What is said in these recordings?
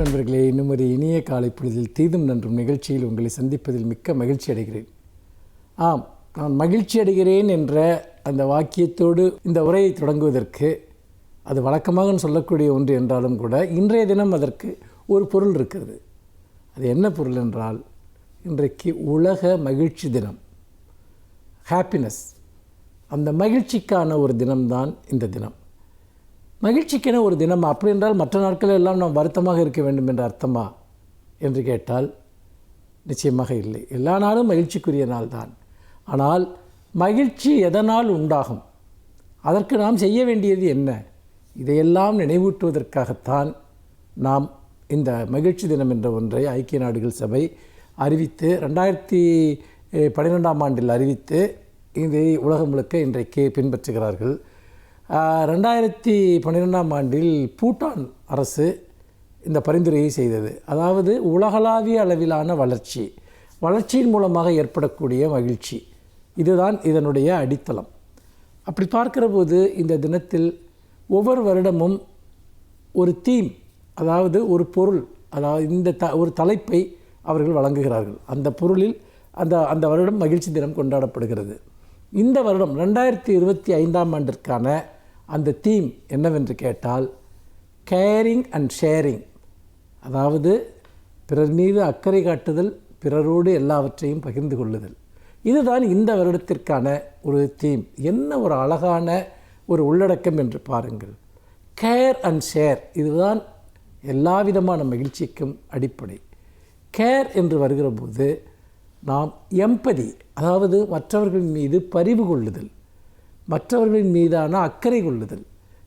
நண்பர்களே, இன்னும் ஒரு இனிய காலை பொழுதில் தீதும் நன்றும் நிகழ்ச்சியில் உங்களை சந்திப்பதில் மிக்க மகிழ்ச்சி அடைகிறேன். ஆம், நான் மகிழ்ச்சி அடைகிறேன் என்ற அந்த வாக்கியத்தோடு இந்த உரையை தொடங்குவதற்கு அது வழக்கமாக சொல்லக்கூடிய ஒன்று என்றாலும் கூட இன்றைய தினம் அதற்கு ஒரு பொருள் இருக்கிறது. அது என்ன பொருள் என்றால், இன்றைக்கு உலக மகிழ்ச்சி தினம், ஹாப்பினஸ். அந்த மகிழ்ச்சிக்கான ஒரு தினம்தான் இந்த தினம். மகிழ்ச்சிக்கென ஒரு தினம் அப்படி என்றால் மற்ற நாட்களில் எல்லாம் நாம் வருத்தமாக இருக்க வேண்டும் என்ற அர்த்தமா என்று கேட்டால் நிச்சயமாக இல்லை. எல்லா நாளும் மகிழ்ச்சிக்குரிய நாள் தான். ஆனால் மகிழ்ச்சி எதனால் உண்டாகும், அதற்கு நாம் செய்ய வேண்டியது என்ன, இதையெல்லாம் நினைவூட்டுவதற்காகத்தான் நாம் இந்த மகிழ்ச்சி தினம் என்ற ஒன்றை ஐக்கிய நாடுகள் சபை அறிவித்து 2012ஆம் ஆண்டில் அறிவித்து இதை உலகம் முழுக்க இன்றைக்கு பின்பற்றுகிறார்கள். 2012ஆம் ஆண்டில் பூட்டான் அரசு இந்த பரிந்துரையை செய்தது. அதாவது உலகளாவிய அளவிலான வளர்ச்சியின் மூலமாக ஏற்படக்கூடிய மகிழ்ச்சி, இதுதான் இதனுடைய அடித்தளம். அப்படி பார்க்கிற போது இந்த தினத்தில் ஒவ்வொரு வருடமும் ஒரு தீம், அதாவது ஒரு பொருள், அதாவது ஒரு தலைப்பை அவர்கள் வழங்குகிறார்கள். அந்த பொருளில் அந்த வருடம் மகிழ்ச்சி தினம் கொண்டாடப்படுகிறது. இந்த வருடம் 2025ஆம் ஆண்டிற்கான அந்த தீம் என்னவென்று கேட்டால் கேரிங் அண்ட் ஷேரிங். அதாவது பிறர் மீது அக்கறை காட்டுதல், பிறரோடு எல்லாவற்றையும் பகிர்ந்து கொள்ளுதல். இதுதான் இந்த வருடத்திற்கான ஒரு தீம். என்ன ஒரு அழகான ஒரு உள்ளடக்கம் என்று பாருங்கள். கேர் அண்ட் ஷேர், இதுதான் எல்லா விதமான மகிழ்ச்சிக்கும் அடிப்படை. கேர் என்று வருகிற போது நாம் எம்பதி, அதாவது மற்றவர்களின் மீது பரிவு கொள்ளுதல், மற்றவர்களின் மீதான அக்கறை கொள்ளுதல்.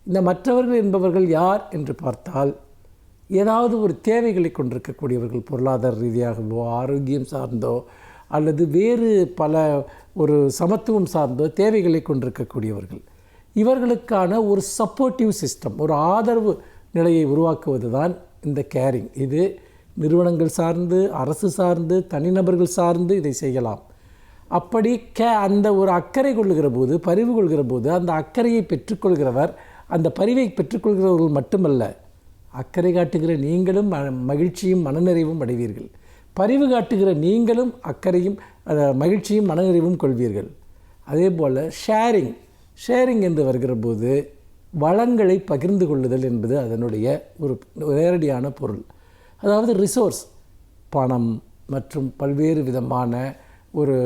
இந்த மற்றவர்கள் என்பவர்கள் யார் என்று பார்த்தால், ஏதாவது ஒரு தேவைகளை கொண்டிருக்கக்கூடியவர்கள், பொருளாதார ரீதியாகவோ ஆரோக்கியம் சார்ந்தோ அல்லது வேறு பல ஒரு சமத்துவம் சார்ந்தோ தேவைகளை கொண்டிருக்கக்கூடியவர்கள். இவர்களுக்கான ஒரு சப்போர்ட்டிவ் சிஸ்டம், ஒரு ஆதரவு நிலையை உருவாக்குவது தான் இந்த கேரிங். இது நிறுவனங்கள் சார்ந்து, அரசு சார்ந்து, தனிநபர்கள் சார்ந்து இதை செய்யலாம். அப்படி அந்த ஒரு அக்கறை கொள்ளுகிற போது, பரிவு கொள்கிற போது, அந்த அக்கறையை பெற்றுக்கொள்கிறவர், அந்த பரிவை பெற்றுக்கொள்கிறவர்கள் மட்டுமல்ல, அக்கறை காட்டுகிற நீங்களும் மகிழ்ச்சியும் மனநிறைவும் அடைவீர்கள். பரிவு காட்டுகிற நீங்களும் அக்கறையும் மகிழ்ச்சியும் மனநிறைவும் கொள்வீர்கள். அதே போல் ஷேரிங் என்று வருகிற போது வளங்களை பகிர்ந்து கொள்ளுதல் என்பது அதனுடைய ஒரு நேரடியான பொருள். அதாவது ரிசோர்ஸ், பணம் மற்றும் பல்வேறு விதமான ஒரு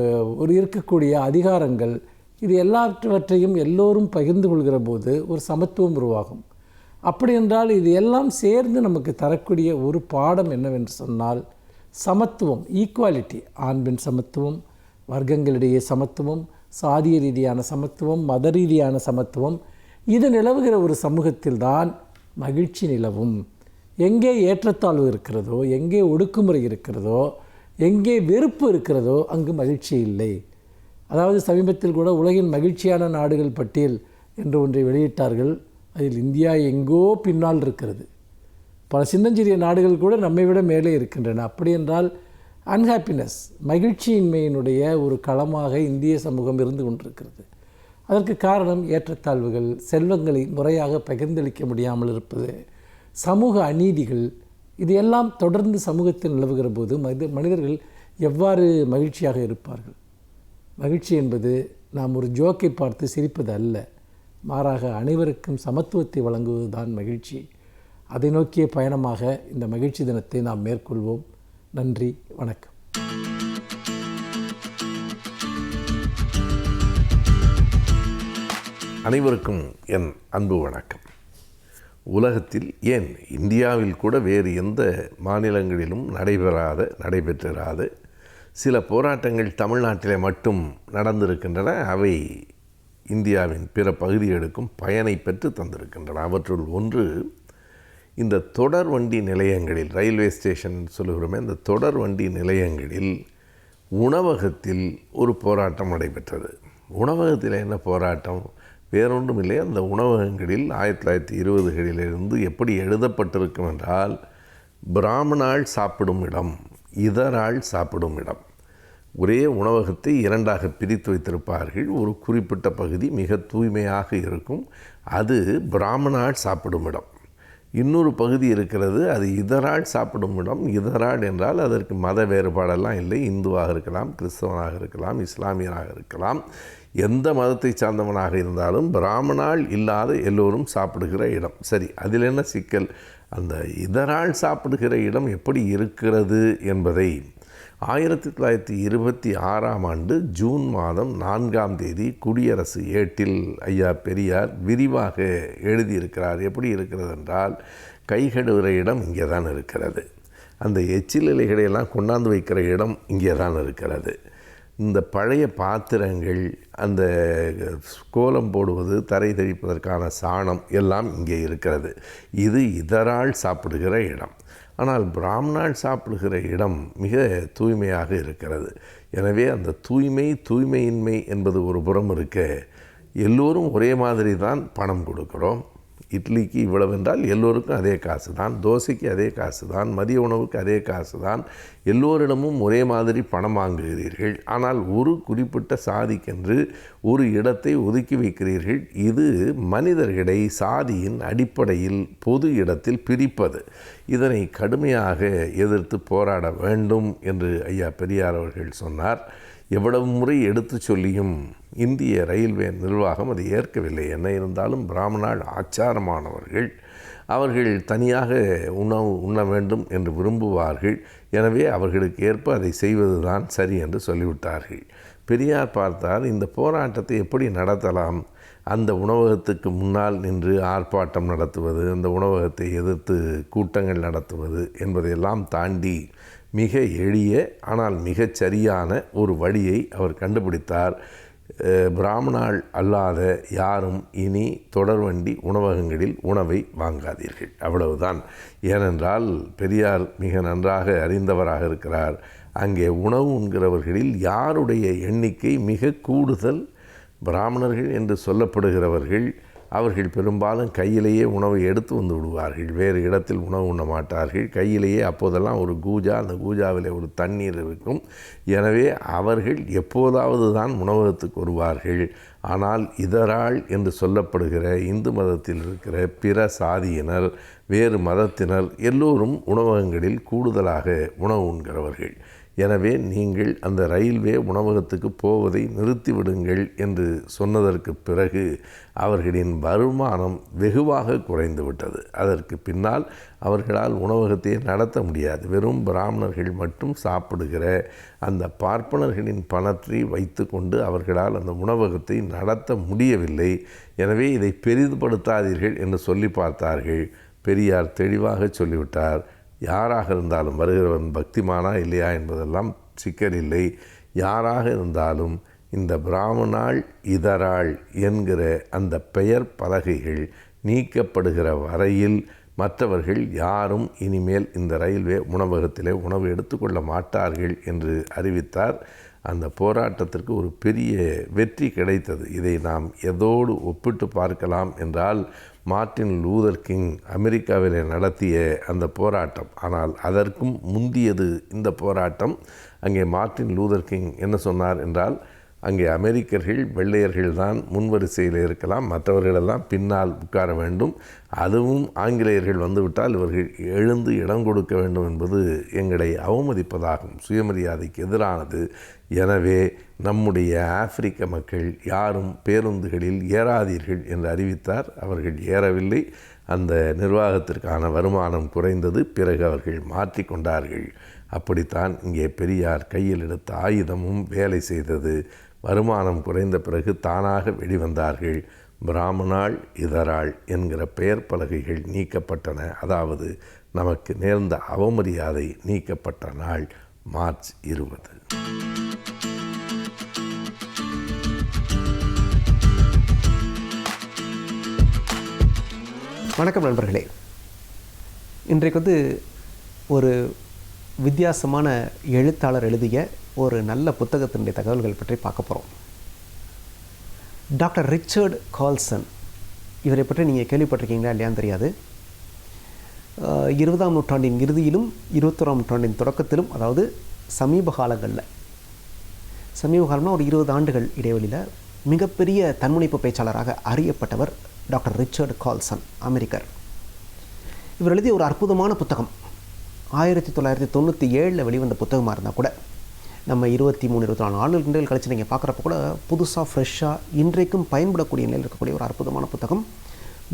இருக்கக்கூடிய அதிகாரங்கள், இது எல்லாவற்றையும் எல்லோரும் பகிர்ந்து கொள்கிற போது ஒரு சமத்துவம் உருவாகும். அப்படி என்றால் இது எல்லாம் சேர்ந்து நமக்கு தரக்கூடிய ஒரு பாடம் என்னவென்று சொன்னால் சமத்துவம், ஈக்குவாலிட்டி. ஆண் பெண் சமத்துவம், வர்க்கங்களிடையே சமத்துவம், சாதிய ரீதியான சமத்துவம், மத ரீதியான சமத்துவம். இது நிலவுகிற ஒரு சமூகத்தில்தான் மகிழ்ச்சி நிலவும். எங்கே ஏற்றத்தாழ்வு இருக்கிறதோ, எங்கே ஒடுக்குமுறை இருக்கிறதோ, எங்கே வெறுப்பு இருக்கிறதோ அங்கு மகிழ்ச்சி இல்லை. அதாவது சமீபத்தில் கூட உலகின் மகிழ்ச்சியான நாடுகள் பட்டியல் என்று ஒன்றை வெளியிட்டார்கள். அதில் இந்தியா எங்கோ பின்னால் இருக்கிறது. பல சின்னஞ்சிறிய நாடுகள் கூட நம்மை விட மேலே இருக்கின்றன. அப்படி என்றால் அன்ஹாப்பினஸ், மகிழ்ச்சியின்மையினுடைய ஒரு களமாக இந்திய சமூகம் இருந்து கொண்டிருக்கிறது. அதற்கு காரணம் ஏற்றத்தாழ்வுகள், செல்வங்களை முறையாக பகிர்ந்தளிக்க முடியாமல் இருப்பது, சமூக அநீதிகள். இது எல்லாம் தொடர்ந்து சமூகத்தில் நிலவுகிற போது மனிதர்கள் எவ்வாறு மகிழ்ச்சியாக இருப்பார்கள்? மகிழ்ச்சி என்பது நாம் ஒரு ஜோக்கை பார்த்து சிரிப்பது அல்ல, மாறாக அனைவருக்கும் சமத்துவத்தை வழங்குவது தான் மகிழ்ச்சி. அதை நோக்கிய பயணமாக இந்த மகிழ்ச்சி தினத்தை நாம் மேற்கொள்வோம். நன்றி, வணக்கம். அனைவருக்கும் என் அன்பு வணக்கம். உலகத்தில், ஏன் இந்தியாவில் கூட வேறு எந்த மாநிலங்களிலும் நடைபெற்றிராத சில போராட்டங்கள் தமிழ்நாட்டிலே மட்டும் நடந்திருக்கின்றன. அவை இந்தியாவின் பிற பகுதிகளுக்கும் பயனை பெற்று தந்திருக்கின்றன. அவற்றுள் ஒன்று, இந்த தொடர் வண்டி நிலையங்களில், ரயில்வே ஸ்டேஷன் சொல்லுகிறோமே, இந்த தொடர் வண்டி நிலையங்களில் உணவகத்தில் ஒரு போராட்டம் நடைபெற்றது. உணவகத்தில் என்ன போராட்டம்? வேறொன்றும் இல்லை. அந்த உணவகங்களில் 1920களிலிருந்து எப்படி எழுதப்பட்டிருக்கும் என்றால், பிராமணால் சாப்பிடும் இடம், இதரால் சாப்பிடும் இடம். ஒரே உணவகத்தை இரண்டாக பிரித்து வைத்திருப்பார்கள். ஒரு குறிப்பிட்ட பகுதி மிக தூய்மையாக இருக்கும், அது பிராமணால் சாப்பிடும் இடம். இன்னொரு பகுதி இருக்கிறது, அது இதரால் சாப்பிடும் இடம். இதரால் என்றால் அதற்கு மத வேறுபாடெல்லாம் இல்லை. இந்துவாக இருக்கலாம், கிறிஸ்தவனாக இருக்கலாம், இஸ்லாமியனாக இருக்கலாம், எந்த மதத்தை சார்ந்தவனாக இருந்தாலும் பிராமணால் இல்லாத எல்லோரும் சாப்பிடுகிற இடம். சரி, அதில் என்ன சிக்கல்? அந்த இதரால் சாப்பிடுகிற இடம் எப்படி இருக்கிறது என்பதை 1926 ஜூன் மாதம் 4 குடியரசு ஏட்டில் ஐயா பெரியார் விரிவாக எழுதியிருக்கிறார். எப்படி இருக்கிறது என்றால், கை கழுவுகிற இடம் இங்கே தான் இருக்கிறது, அந்த எச்சில் இலைகளையெல்லாம் கொண்டாந்து வைக்கிற இடம் இங்கே தான் இருக்கிறது, இந்த பழைய பாத்திரங்கள், அந்த கோலம் போடுவது, தரை தெளிப்பதற்கான சாணம் எல்லாம் இங்கே இருக்கிறது. இது இதரால் சாப்பிடுகிற இடம். ஆனால் பிராமணால் சாப்பிடுகிற இடம் மிக தூய்மையாக இருக்கிறது. எனவே அந்த தூய்மையின்மை என்பது ஒரு புறம் இருக்க, எல்லோரும் ஒரே மாதிரி தான் பணம் கொடுக்குறோம். இட்லிக்கு இவ்வளவு என்றால் எல்லோருக்கும் அதே காசு தான், தோசைக்கு அதே காசு தான், மதிய உணவுக்கு அதே காசு தான், எல்லோரிடமும் ஒரே மாதிரி பணம் வாங்குகிறீர்கள். ஆனால் ஒரு குறிப்பிட்ட சாதிக்கென்று ஒரு இடத்தை ஒதுக்கி வைக்கிறீர்கள். இது மனிதர்களை சாதியின் அடிப்படையில் பொது இடத்தில் பிரிப்பது. இதனை கடுமையாக எதிர்த்து போராட வேண்டும் என்று ஐயா பெரியார் அவர்கள் சொன்னார். எவ்வளவு முறை எடுத்து சொல்லியும் இந்திய ரயில்வே நிர்வாகம் அதை ஏற்கவில்லை. என்ன இருந்தாலும் பிராமணால் ஆச்சாரமானவர்கள், அவர்கள் தனியாக உண்ண வேண்டும் என்று விரும்புவார்கள். எனவே அவர்களுக்கு ஏற்ப அதை செய்வது தான் சரி என்று சொல்லிவிட்டார்கள். பெரியார் பார்த்தார், இந்த போராட்டத்தை எப்படி நடத்தலாம்? அந்த உணவகத்துக்கு முன்னால் நின்று ஆர்ப்பாட்டம் நடத்துவது, அந்த உணவகத்தை எதிர்த்து கூட்டங்கள் நடத்துவது என்பதையெல்லாம் தாண்டி மிக எளிய ஆனால் மிகச் சரியான ஒரு வழியை அவர் கண்டுபிடித்தார். பிராமணால் அல்லாத யாரும் இனி தொடர்வண்டி உணவகங்களில் உணவை வாங்காதீர்கள், அவ்வளவுதான். ஏனென்றால் பெரியார் மிக நன்றாக அறிந்தவராக இருக்கிறார். அங்கே உணவு உண்கிறவர்களில் யாருடைய எண்ணிக்கை மிக கூடுதல்? பிராமணர்கள் என்று சொல்லப்படுகிறவர்கள். அவர்கள் பெரும்பாலும் கையிலேயே உணவை எடுத்து வந்து விடுவார்கள், வேறு இடத்தில் உணவு உண்ண மாட்டார்கள். கையிலேயே அப்போதெல்லாம் ஒரு கூஜா, அந்த கூஜாவில் ஒரு தண்ணீர் இருக்கும். எனவே அவர்கள் எப்போதாவது தான் உணவகத்துக்கு வருவார்கள். ஆனால் இதரால் என்று சொல்லப்படுகிற இந்து மதத்தில் இருக்கிற பிற சாதியினர், வேறு மதத்தினர் எல்லோரும் உணவகங்களில் கூடுதலாக உணவு உண்கிறவர்கள். எனவே நீங்கள் அந்த ரயில்வே உணவகத்துக்கு போவதை நிறுத்திவிடுங்கள் என்று சொன்னதற்கு பிறகு அவர்களின் வருமானம் வெகுவாக குறைந்துவிட்டது. அதற்கு பின்னால் அவர்களால் உணவகத்தை நடத்த முடியாது. வெறும் பிராமணர்கள் மட்டும் சாப்பிடுகிற அந்த பார்ப்பனர்களின் பணத்தை வைத்து கொண்டு அவர்களால் அந்த உணவகத்தை நடத்த முடியவில்லை. எனவே இதை பெரிதுபடுத்தாதீர்கள் என்று சொல்லி பார்த்தார்கள். பெரியார் தெளிவாக சொல்லிவிட்டார், யாராக இருந்தாலும், வருகிறவன் பக்திமானா இல்லையா என்பதெல்லாம் சிக்கலில்லை, யாராக இருந்தாலும் இந்த பிராமணால் இதரால் என்கிற அந்த பெயர் பலகைகள் நீக்கப்படுகிற வரையில் மற்றவர்கள் யாரும் இனிமேல் இந்த ரயில்வே உணவகத்திலே உணவு எடுத்துக்கொள்ள மாட்டார்கள் என்று அறிவித்தார். அந்த போராட்டத்திற்கு ஒரு பெரிய வெற்றி கிடைத்தது. இதை நாம் எதோடு ஒப்பிட்டு பார்க்கலாம் என்றால், மார்ட்டின் லூதர் கிங் அமெரிக்காவில் நடத்திய அந்த போராட்டம். ஆனால் அதற்கும் முந்தியது இந்த போராட்டம். அங்கே மார்ட்டின் லூதர் கிங் என்ன சொன்னார் என்றால், அங்கே அமெரிக்கர்கள், வெள்ளையர்கள் தான் முன்வரிசையில் இருக்கலாம், மற்றவர்களெல்லாம் பின்னால் உட்கார வேண்டும், அதுவும் ஆங்கிலேயர்கள் வந்துவிட்டால் இவர்கள் எழுந்து இடம் கொடுக்க வேண்டும் என்பது எங்களை அவமதிப்பதாகும், சுயமரியாதைக்கு எதிரானது. எனவே நம்முடைய ஆப்பிரிக்க மக்கள் யாரும் பேருந்துகளில் ஏறாதீர்கள் என்று அறிவித்தார். அவர்கள் ஏறவில்லை. அந்த நிர்வாகத்திற்கான வருமானம் குறைந்தது. பிறகு அவர்கள் மாற்றிக்கொண்டார்கள். அப்படித்தான் இங்கே பெரியார் கையில் எடுத்த ஆயுதமும் வேலை செய்தது. வருமானம் குறைந்த பிறகு தானாக வெளிவந்தார்கள். பிராமணால் இதரால் என்கிற பெயர் பலகைகள் நீக்கப்பட்டன. அதாவது நமக்கு நேர்ந்த அவமரியாதை நீக்கப்பட்ட நாள் மார்ச் 20. வணக்கம் நண்பர்களே. இன்றைக்கு ஒரு வித்தியாசமான எழுத்தாளர் எழுதிய ஒரு நல்ல புத்தகத்தினுடைய தகவல்கள் பற்றி பார்க்க போகிறோம். டாக்டர் ரிச்சர்ட் கால்சன், இவரை பற்றி நீங்கள் கேள்விப்பட்டிருக்கீங்களா இல்லையான்னு தெரியாது. 20ஆம் நூற்றாண்டின் இறுதியிலும் 21ஆம் நூற்றாண்டின் தொடக்கத்திலும், அதாவது சமீப காலம்னா ஒரு 20 ஆண்டுகள் இடைவெளியில் மிகப்பெரிய தன்முனைப்பு பேச்சாளராக அறியப்பட்டவர் டாக்டர் ரிச்சர்ட் கால்சன், அமெரிக்கர். இவர் எழுதிய ஒரு அற்புதமான புத்தகம் 1997 வெளிவந்த புத்தகமாக இருந்தால் கூட நம்ம 23-24 ஆண்டுகள் கழிச்சு நீங்கள் பார்க்குறப்ப கூட புதுசாக ஃப்ரெஷ்ஷாக இன்றைக்கும் பயன்படக்கூடிய நிலையில் இருக்கக்கூடிய ஒரு அற்புதமான புத்தகம்,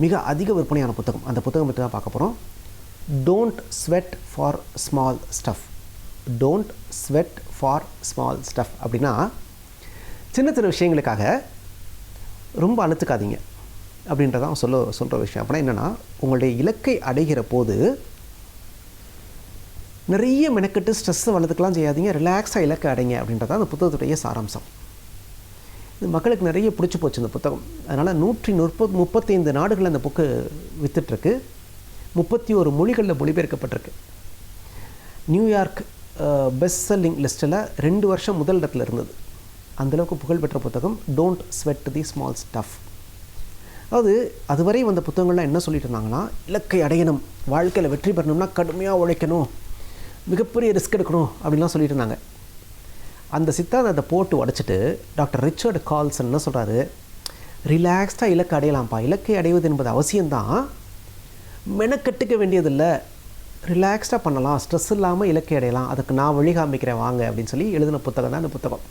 மிக அதிக விற்பனையான புத்தகம். அந்த புத்தகம் பற்றி தான் பார்க்க போகிறோம். Don't sweat for small stuff. Don't sweat for small stuff அப்படின்னா சின்ன சின்ன விஷயங்களுக்காக ரொம்ப அழுத்துக்காதீங்க அப்படின்றதான் சொல்கிற விஷயம். அப்படின்னா என்னென்னா, உங்களுடைய இலக்கை அடைகிற போது நிறைய மெனக்கெட்டு ஸ்ட்ரெஸ்ஸை வளர்த்துக்கலாம் செய்யாதீங்க, ரிலாக்ஸாக இலக்கை அடைங்க அப்படின்றதான் அந்த புத்தகத்துடைய சாராம்சம். இது மக்களுக்கு நிறைய பிடிச்சி போச்சு இந்த புத்தகம். அதனால் 135 நாடுகளில் அந்த புக்கு விற்றுட்ருக்கு. 31 மொழிகளில் மொழிபெயர்க்கப்பட்டிருக்கு. நியூயார்க் பெஸ்ட் செல்லிங் லிஸ்ட்டில் 2 வருஷம் முதல் இடத்துல இருந்தது. அந்தளவுக்கு புகழ்பெற்ற புத்தகம் don't sweat the small stuff. அதாவது அதுவரை வந்த புத்தகங்கள்லாம் என்ன சொல்லிட்டு இருந்தாங்கன்னா, இலக்கை அடையணும், வாழ்க்கையில் வெற்றி பெறணும்னா கடுமையாக உழைக்கணும், மிகப்பெரிய ரிஸ்க் எடுக்கணும் அப்படின்லாம் சொல்லிட்டு இருந்தாங்க. அந்த சித்தாந்தத்தை போட்டு உடைச்சிட்டு டாக்டர் ரிச்சர்ட் கால்சன் என்ன சொல்கிறாரு, ரிலாக்ஸ்டாக இலக்கை அடையலாம்ப்பா, இலக்கை அடைவது என்பது அவசியம்தான், மெனக்கட்டுக்க வேண்டியதில்லை, ரிலாக்ஸ்டாக பண்ணலாம், ஸ்ட்ரெஸ் இல்லாமல் இலக்கை அடையலாம், அதுக்கு நான் வழி காமிக்கிறேன் வாங்க அப்படின்னு சொல்லி எழுதின புத்தகம் தான் இந்த புத்தகம்.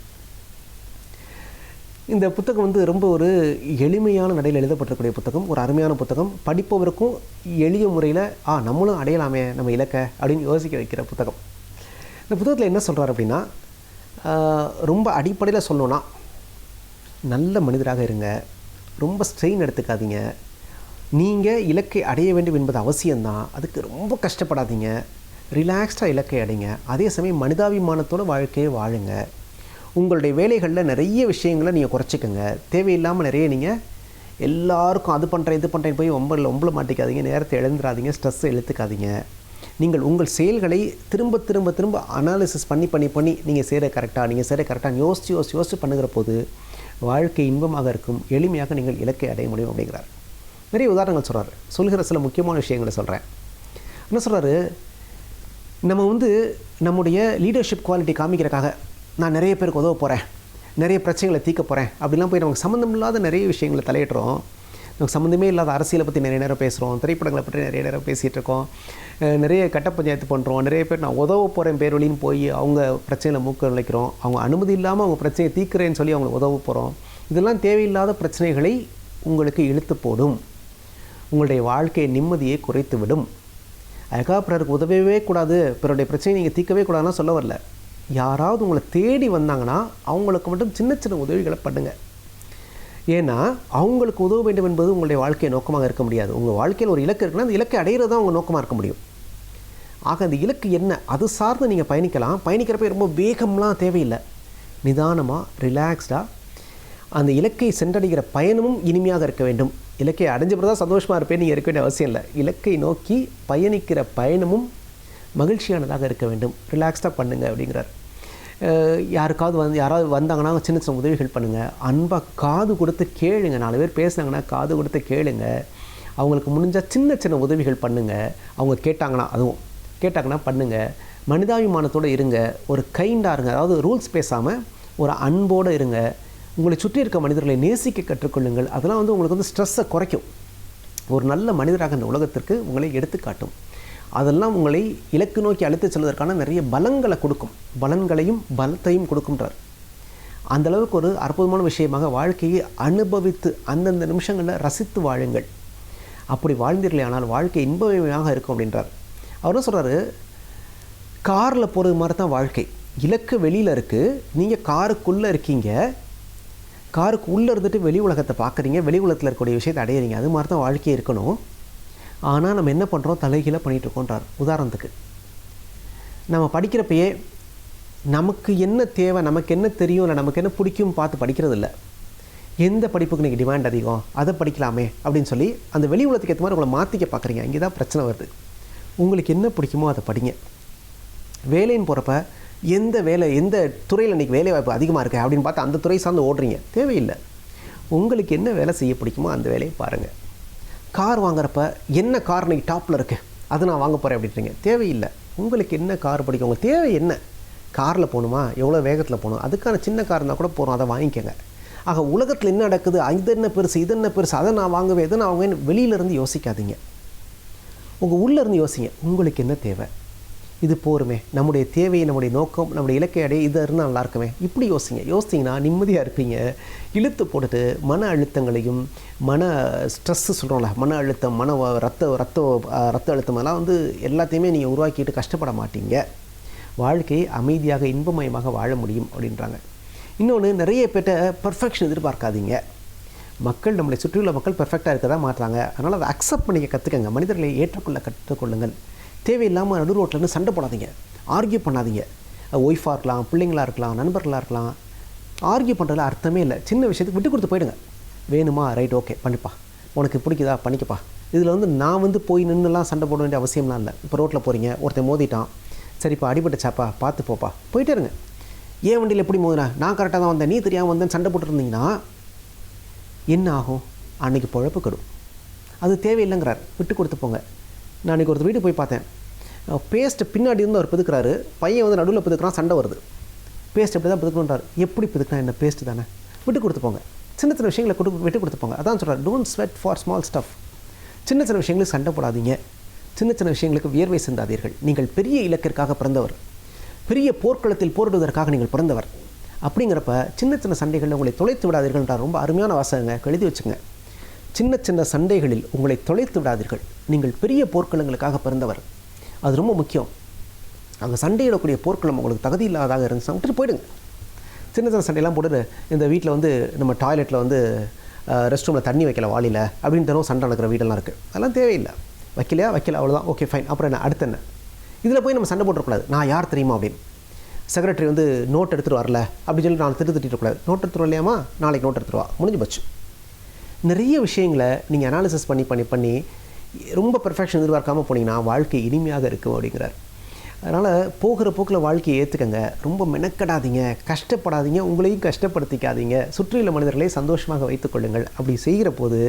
இந்த புத்தகம் வந்து ரொம்ப ஒரு எளிமையான நடையில் எழுதப்பட்டிருக்கக்கூடிய புத்தகம், ஒரு அருமையான புத்தகம், படிப்பவருக்கும் எளிய முறையில் நம்மளும் அடையலாமே நம்ம இலக்கை அப்படின்னு யோசிக்க வைக்கிற புத்தகம். இந்த புத்தகத்தில் என்ன சொல்கிறார் அப்படின்னா, ரொம்ப அடிப்படையில் சொல்லணுன்னா, நல்ல மனிதராக இருங்க, ரொம்ப ஸ்ட்ரெயின் எடுத்துக்காதீங்க, நீங்கள் இலக்கை அடைய வேண்டும் என்பது அவசியம்தான், அதுக்கு ரொம்ப கஷ்டப்படாதீங்க, ரிலாக்ஸ்டாக இலக்கை அடைங்க, அதே சமயம் மனிதாபிமானத்தோட வாழ்க்கையை வாழுங்க, உங்களுடைய வேலைகளில் நிறைய விஷயங்களை நீங்கள் குறைச்சிக்கோங்க, தேவையில்லாமல் நிறைய நீங்கள் எல்லாருக்கும் அது பண்ணுறேன் இது பண்ணுறேன் போய் ஒம்பளை மாட்டிக்காதீங்க, நேரத்தை இழந்துடாதீங்க, ஸ்ட்ரெஸ்ஸை இழுத்துக்காதீங்க, நீங்கள் உங்கள் செயல்களை திரும்ப திரும்ப திரும்ப அனாலிசிஸ் பண்ணி நீங்கள் செய்கிற கரெக்டாக யோசித்து பண்ணுகிற போது வாழ்க்கை இன்பமாக இருக்கும், எளிமையாக நீங்கள் இலக்கை அடைய முடியும் அப்படிங்கிறார். நிறைய உதாரணங்கள் சொல்கிறார். சொல்கிற சில முக்கியமான விஷயங்களை சொல்கிறேன். என்ன சொல்கிறாரு, நம்ம வந்து நம்முடைய லீடர்ஷிப் குவாலிட்டி காமிக்கிறக்காக நான் நிறைய பேருக்கு உதவ போகிறேன், நிறைய பிரச்சனைகளை தீர்க்க போகிறேன் அப்படிலாம் போய் நமக்கு சம்மந்தம் இல்லாத நிறைய விஷயங்களை தலையிடுறோம். நமக்கு சம்மந்தமே இல்லாத அரசியலை பற்றி நிறைய நேரம் பேசுகிறோம், திரைப்படங்களை பற்றி நிறைய நேரம் பேசிகிட்டு இருக்கோம், நிறைய கட்ட பஞ்சாயத்து பண்ணுறோம், நிறைய பேர் நான் உதவ போகிறேன் பேர் வழின்னு போய் அவங்க பிரச்சனையில் மூக்க நுழைக்கிறோம், அவங்க அனுமதி இல்லாமல் அவங்க பிரச்சனையை தீர்க்கிறேன்னு சொல்லி அவங்களை உதவ போகிறோம். இதெல்லாம் தேவையில்லாத பிரச்சனைகளை உங்களுக்கு இழுத்து போடும், உங்களுடைய வாழ்க்கை நிம்மதியை குறைத்து விடும். அதுக்காக பிறருக்கு உதவவே கூடாது, பிறருடைய பிரச்சனையை நீங்கள் தீர்க்கவே கூடாதுன்னு சொல்ல வரல. யாராவது உங்களை தேடி வந்தாங்கன்னா அவங்களுக்கு மட்டும் சின்ன சின்ன உதவிகளை பண்ணுங்கள். ஏன்னா அவங்களுக்கு உதவ வேண்டும் என்பது உங்களுடைய வாழ்க்கை நோக்கமாக இருக்க முடியாது. உங்கள் வாழ்க்கையில் ஒரு இலக்கு இருக்குன்னா அந்த இலக்கை அடையிறது தான் உங்கள் நோக்கமாக இருக்க முடியும். ஆக அந்த இலக்கு என்ன, அது சார்ந்து நீங்கள் பயணிக்கலாம். பயணிக்கிறப்ப ரொம்ப வேகம்லாம் தேவையில்லை, நிதானமாக ரிலாக்ஸ்டாக அந்த இலக்கை சென்றடைகிற பயணமும் இனிமையாக இருக்க வேண்டும். இலக்கை அடைஞ்ச பிறகு தான் சந்தோஷமாக இருப்பேன் நீங்கள் இருக்க வேண்டிய அவசியம் இல்லை. இலக்கை நோக்கி பயணிக்கிற பயணமும் மகிழ்ச்சியானதாக இருக்க வேண்டும், ரிலாக்ஸ்டாக பண்ணுங்கள் அப்படிங்கிறார். யாராவது வந்தாங்கன்னா சின்ன சின்ன உதவிகள் பண்ணுங்கள், அன்பாக காது கொடுத்து கேளுங்க, 4 பேர் பேசுனாங்கன்னா காது கொடுத்து கேளுங்க, அவங்களுக்கு முடிஞ்சால் சின்ன சின்ன உதவிகள் பண்ணுங்கள், அவங்க கேட்டாங்கன்னா பண்ணுங்கள், மனிதாபிமானத்தோடு இருங்க, ஒரு கைண்டாக இருங்க, அதாவது ரூல்ஸ் பேசாமல் ஒரு அன்போடு இருங்க, உங்களை சுற்றி இருக்க மனிதர்களை நேசிக்க கற்றுக்கொள்ளுங்கள். அதெல்லாம் வந்து உங்களுக்கு வந்து ஸ்ட்ரெஸ்ஸை குறைக்கும், ஒரு நல்ல மனிதராக இந்த உலகத்திற்கு உங்களை எடுத்துக்காட்டும். அதெல்லாம் உங்களை இலக்கு நோக்கி அழைத்து செல்வதற்கான நிறைய பலங்களை கொடுக்கும், பலன்களையும் பலத்தையும் கொடுக்கும்ன்றார். அந்தளவுக்கு ஒரு அற்புதமான விஷயமாக வாழ்க்கையை அனுபவித்து அந்தந்த நிமிஷங்களில் ரசித்து வாழுங்கள். அப்படி வாழ்ந்தீர்களே ஆனால் வாழ்க்கை இன்பமயமாக இருக்கும் அப்படின்றார். அவர் என்ன சொல்கிறாரு, காரில் போகிறது மாதிரி தான் வாழ்க்கை. இலக்கு வெளியில் இருக்குது, நீங்கள் காருக்குள்ளே இருக்கீங்க, காருக்கு உள்ளே இருந்துட்டு வெளி உலகத்தை பார்க்குறீங்க, வெளி உலகத்தில் இருக்கக்கூடிய விஷயத்தை அடையிறீங்க. அது மாதிரி தான் வாழ்க்கையே இருக்கணும். ஆனால் நம்ம என்ன பண்ணுறோம், தலைகீழாக பண்ணிகிட்ருக்கோன்றார். உதாரணத்துக்கு நம்ம படிக்கிறப்பயே நமக்கு என்ன தேவை, நமக்கு என்ன தெரியும், இல்லை நமக்கு என்ன பிடிக்கும் பார்த்து படிக்கிறது இல்லை. எந்த படிப்புக்கு நீங்கள் டிமாண்ட் அதிகம் அதை படிக்கலாமே அப்படின்னு சொல்லி அந்த வெளி உலகத்துக்கு ஏற்ற மாதிரி உங்களை மாற்றிக்க பார்க்குறீங்க. இங்கே தான் பிரச்சனை வருது. உங்களுக்கு என்ன பிடிக்குமோ அதை படிங்க. வேலைன்னு போகிறப்ப எந்த துறையில் இன்றைக்கி வேலை வாய்ப்பு அதிகமாக இருக்குது அப்படின்னு பார்த்து அந்த துறை சார்ந்து ஓடுறீங்க, தேவையில்லை. உங்களுக்கு என்ன வேலை செய்ய பிடிக்குமோ அந்த வேலையை பாருங்கள். கார் வாங்குறப்ப என்ன கார் இன்றைக்கி டாப்பில் இருக்குது அது நான் வாங்க போகிறேன் அப்படின்றீங்க, தேவையில்லை. உங்களுக்கு என்ன கார் பிடிக்கும், உங்களுக்கு தேவை என்ன, காரில் போகணுமா, எவ்வளோ வேகத்தில் போகணும், அதுக்கான சின்ன கார் இருந்தால் கூட போகிறோம், அதை வாங்கிக்கோங்க. ஆக உலகத்தில் என்ன நடக்குது, இது என்ன பெருசு அதை நான் வாங்குவேன், இதை நான் வாங்குவேன் வெளியிலேருந்து யோசிக்காதீங்க. உங்கள் உள்ளே இருந்து யோசிங்க, உங்களுக்கு என்ன தேவை, இது போருமே, நம்முடைய தேவை, நம்முடைய நோக்கம், நம்முடைய இலக்கை அடைய இது இருந்தால் நல்லா இருக்குமே, இப்படி யோசிச்சிங்கன்னா நிம்மதியாக இருப்பீங்க. இழுத்து போட்டுட்டு மன அழுத்தங்களையும் ஸ்ட்ரெஸ்ஸு சொல்கிறோம்ல, மன அழுத்தம், ரத்த அழுத்தம் எல்லாம் எல்லாத்தையுமே நீங்கள் உருவாக்கிட்டு கஷ்டப்பட மாட்டீங்க. வாழ்க்கையை அமைதியாக இன்பமயமாக வாழ முடியும் அப்படின்றாங்க. இன்னொன்று, நிறைய பேர்ட்ட பர்ஃபெக்ஷன் எதிர்பார்க்காதீங்க. நம்மளை சுற்றியுள்ள மக்கள் பெர்ஃபெக்டாக இருக்க தான் மாட்டுறாங்க. அதனால் அதை அக்செப்ட் பண்ணிக்க கற்றுக்கங்க. மனிதர்களை ஏற்றுக்கொள்ள கற்றுக்கொள்ளுங்கள். தேவையில்லாமல் நடு ரோட்டில்னு சண்டை போடாதீங்க, ஆர்கியூ பண்ணாதீங்க. ஒய்ஃபாக இருக்கலாம், பிள்ளைங்களாக இருக்கலாம், நண்பர்களாக இருக்கலாம். ஆர்கியூ பண்ணுறதுல அர்த்தமே இல்லை. சின்ன விஷயத்துக்கு விட்டு கொடுத்து போயிடுங்க. வேணுமா, ரைட், ஓகே, பண்ணிப்பா, உனக்கு பிடிக்குதா, பண்ணிக்கப்பா. இதில் நான் போய் நின்றுலாம் சண்டை போட வேண்டிய அவசியம்லாம் இல்லை. இப்போ ரோட்டில் போகிறீங்க, ஒருத்தன் மோதிட்டான், சரிப்பா, அடிபட்டுச்சாப்பா, பார்த்து போப்பா, போயிட்டே இருங்க. ஏன் வண்டியில் எப்படி மோதினா, நான் கரெக்டாக தான் வந்தேன், நீ தெரியாமல் வந்தேன்னு சண்டை போட்டுருந்தீங்கன்னா என்ன ஆகும்? அன்றைக்கி பொழப்பு கெடும். அது தேவையில்லைங்கிறார். விட்டு கொடுத்து போங்க. நான் அன்றைக்கி ஒருத்தர் வீட்டுக்கு போய் பார்த்தேன். பேஸ்ட்டு பின்னாடி இருந்து அவர் பிதுக்கிறாரு, பையன் நடுவில் பிதுக்கிறான், சண்டை வருது. பேஸ்ட் எப்படி தான் பிதுக்கணுன்றார். எப்படி பிதுக்கினா என்ன, பேஸ்ட்டு தானே, விட்டு கொடுத்து போங்க. சின்ன சின்ன விஷயங்களை விட்டு கொடுத்து போங்க. அதான் சொல்கிறார், don't sweat for small stuff. சின்ன சின்ன விஷயங்களுக்கு சண்டை போடாதீங்க, சின்ன சின்ன விஷயங்களுக்கு வியர்வை சிந்தாதீர்கள். நீங்கள் பெரிய இலக்கிற்காக பிறந்தவர், பெரிய போர்க்களத்தில் போரிடுவதற்காக நீங்கள் பிறந்தவர். அப்படிங்கிறப்ப சின்ன சின்ன சண்டைகளில் உங்களை தொலைத்து விடாதீர்கள்ன்றார். ரொம்ப அருமையான வாசகங்க, எழுதி வச்சுங்க. சின்ன சின்ன சண்டைகளில் உங்களை தொலைத்து விடாதீர்கள். நீங்கள் பெரிய போர்க்களங்களுக்காக பிறந்தவர். அது ரொம்ப முக்கியம். அங்கே சண்டையிடக்கூடிய போர்க்களம் உங்களுக்கு தகுதி இல்லாததாக இருந்துச்சுன்னா விட்டுட்டு போயிடுங்க. சின்ன சின்ன சண்டையெல்லாம் போட்டு இந்த வீட்டில் நம்ம டாய்லெட்டில் ரெஸ்ட் ரூமில் தண்ணி வைக்கல வாளியில் அப்படின்னு தரும் சண்டை நடக்கிற வீடெல்லாம் இருக்குது. அதெல்லாம் தேவையில்லை. வைக்கல அவ்வளோதான், ஓகே ஃபைன், அப்புறம் என்ன, அடுத்து என்ன, இதில் போய் நம்ம சண்டை போட்டுறக்கூடாது. நான் யார் தெரியுமா அப்படின்னு. செக்ரட்டரி நோட் எடுத்துகிட்டு வரல அப்படின்னு சொல்லி நான் திட்டிருக்கக்கூடாது. நோட் எடுத்துகிட்டு வரலையாமா, நாளைக்கு நோட் எடுத்துருவா, முடிஞ்சு போச்சு. நிறைய விஷயங்களை நீங்கள் அனாலிசிஸ் பண்ணி ரொம்ப பெர்ஃபெக்ஷன் எதிர்பார்க்காமல் போனீங்கன்னா வாழ்க்கை இனிமையாக இருக்கும் அப்படிங்கிறார். அதனால் போகிற போக்கில் வாழ்க்கையை ஏற்றுக்கங்க. ரொம்ப மெனக்கடாதீங்க, கஷ்டப்படாதீங்க, உங்களையும் கஷ்டப்படுத்திக்காதீங்க. சுற்றியுள்ள மனிதர்களை சந்தோஷமாக வைத்துக்கொள்ளுங்கள். அப்படி செய்கிற போது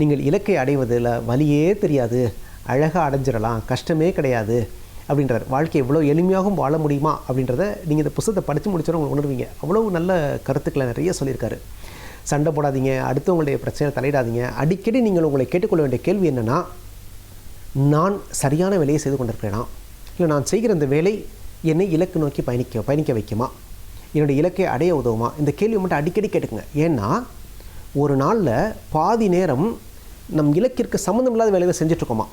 நீங்கள் இலக்கை அடைவதில் வலியே தெரியாது, அழகாக அடைஞ்சிடலாம், கஷ்டமே கிடையாது அப்படின்றார். வாழ்க்கை எவ்வளோ எளிமையாகவும் வாழ முடியுமா அப்படின்றத நீங்கள் இந்த புத்தகத்தை படித்து முடிச்சோட உங்களுக்கு உணர்வீங்க. அவ்வளோ நல்ல கருத்துக்களை நிறைய சொல்லியிருக்காரு. சண்டை போடாதீங்க, அடுத்தவங்களுடைய பிரச்சனை தலையிடாதீங்க. அடிக்கடி நீங்கள் உங்களை கேட்டுக்கொள்ள வேண்டிய கேள்வி என்னென்னா, நான் சரியான வேலையை செய்து கொண்டிருக்கிறேனா, இல்லை நான் செய்கிற இந்த வேலை என்னை இலக்கு நோக்கி பயணிக்க வைக்குமா, என்னுடைய இலக்கை அடைய உதவுமா? இந்த கேள்வி மட்டும் அடிக்கடி கேட்டுக்குங்க. ஏன்னா ஒரு நாளில் பாதி நேரம் நம் இலக்கிற்கு சம்மந்தம் இல்லாத வேலையை செஞ்சிட்ருக்கோமா.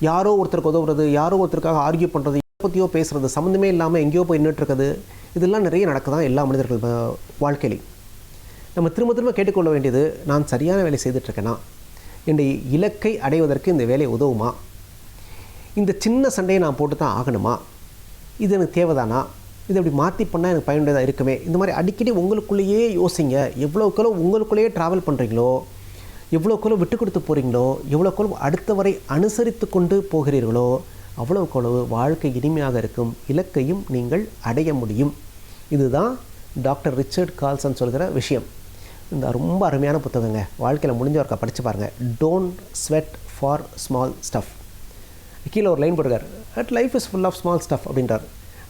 யாரோ ஒருத்தருக்கு உதவுறது, யாரோ ஒருத்தருக்காக ஆர்கியூ பண்ணுறது, எதை பற்றியோ பேசுகிறது, சம்மந்தமே இல்லாமல் எங்கேயோ போய் நின்றுட்டுருக்குது. இதெல்லாம் நிறைய நடக்குதான் எல்லா மனிதர்கள் வாழ்க்கையிலையும். நம்ம திரும்ப கேட்டுக்கொள்ள வேண்டியது, நான் சரியான வேலை செய்துட்ருக்கேனா, என்னுடைய இலக்கை அடைவதற்கு இந்த வேலை உதவுமா, இந்த சின்ன சண்டையை நான் போட்டு தான் ஆகணுமா, இது எனக்கு தேவைதானா, இது அப்படி மாற்றி பண்ணால் எனக்கு பயனுள்ளதாக இருக்குமே. இந்த மாதிரி அடிக்கடி உங்களுக்குள்ளேயே யோசிங்க. எவ்வளோக்களோ உங்களுக்குள்ளேயே ட்ராவல் பண்ணுறீங்களோ, எவ்வளோக்களோ விட்டு கொடுத்து போகிறீங்களோ, எவ்வளோக்களோ அடுத்தவரை அனுசரித்து கொண்டு போகிறீர்களோ, அவ்வளோக்களவு வாழ்க்கை இனிமையாக இருக்கும், இலக்கையும் நீங்கள் அடைய முடியும். இதுதான் டாக்டர் ரிச்சர்ட் கால்சன் சொல்கிற விஷயம். இந்த ரொம்ப அருமையான புத்தகங்க. வாழ்க்கையில் முடிஞ்சவர்க்கா படித்து பாருங்கள். Don't sweat for small stuff. கீழே ஒரு லைன் போடுறார், at life is full of small stuff அப்படின்றார்.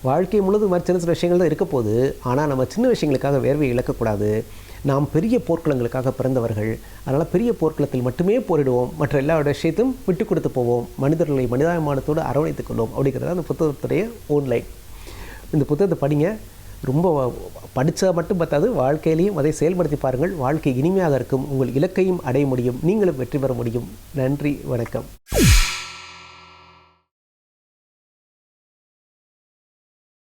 வாழ்க்கை முழுவதும் மாதிரி சின்ன சின்ன விஷயங்கள் தான் இருக்க போகுது. ஆனால் நம்ம சின்ன விஷயங்களுக்காக வேர்வையை இழக்கக்கூடாது. நாம் பெரிய போர்க்களங்களுக்காக பிறந்தவர்கள். அதனால் பெரிய போர்க்களத்தில் மட்டுமே போரிடுவோம், மற்ற எல்லா விஷயத்தையும் விட்டு கொடுத்து போவோம், மனிதர்களை மனிதாபிமானத்தோடு அரவணைத்துக் கொள்வோம் அப்படிங்கிறத அந்த புத்தகத்துடைய ஓன்லைன். இந்த புத்தகத்தை படிங்க. ரொம்ப படித்தா மட்டும் பார்த்தாது, வாழ்க்கையிலையும் அதை செயல்படுத்தி பாருங்கள். வாழ்க்கை இனிமையாக இருக்கும், உங்கள் இலக்கையும் அடைய முடியும், நீங்களும் வெற்றி பெற முடியும். நன்றி, வணக்கம்.